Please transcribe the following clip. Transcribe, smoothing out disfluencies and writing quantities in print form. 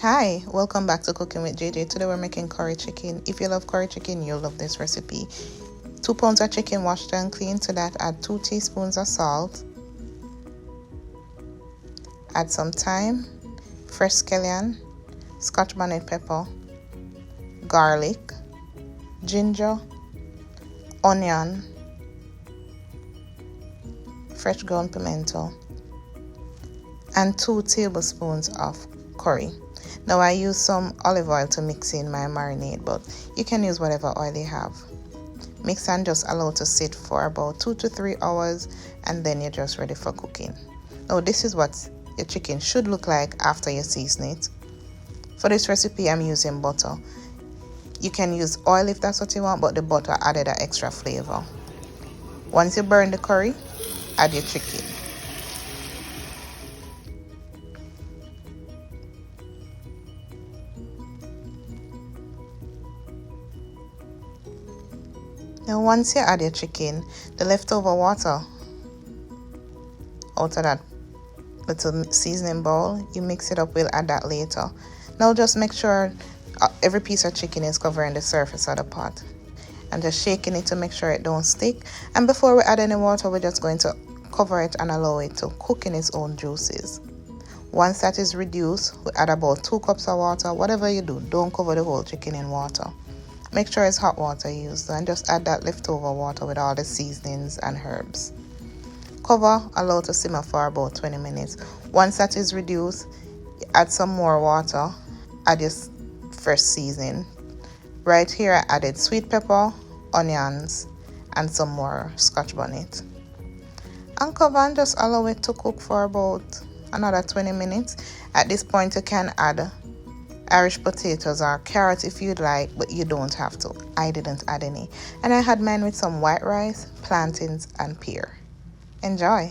Hi, welcome back to Cooking with JJ. Today we're making curry chicken. If you love curry chicken, you'll love this recipe. 2 pounds of chicken washed and clean. To that, add 2 teaspoons of salt. Add some thyme, fresh scallion, Scotch bonnet pepper, garlic, ginger, onion, fresh ground pimento, and 2 tablespoons of curry. Now I use some olive oil to mix in my marinade, but you can use whatever oil you have. Mix and just allow to sit for about 2 to 3 hours, and then you're just ready for cooking. Now this is what your chicken should look like after you season it. For this recipe I'm using butter. You can use oil if that's what you want, but the butter added an extra flavor. Once you burn the curry, add your chicken. Now once you add your chicken, the leftover water out of that little seasoning bowl, you mix it up. We'll add that later. Now just make sure every piece of chicken is covering the surface of the pot, and just shaking it to make sure it don't stick. And before we add any water, we're just going to cover it and allow it to cook in its own juices. Once that is reduced, we add about 2 cups of water. Whatever you do, don't cover the whole chicken in water. Make sure it's hot water used, and just add that leftover water with all the seasonings and herbs. Cover, allow to simmer for about 20 minutes. Once that is reduced, add some more water, add your fresh seasoning. Right here I added sweet pepper, onions, and some more Scotch bonnet. And cover and just allow it to cook for about another 20 minutes. At this point you can add Irish potatoes or carrot if you'd like, but you don't have to. I didn't add any. And I had mine with some white rice, plantains, and pear. Enjoy!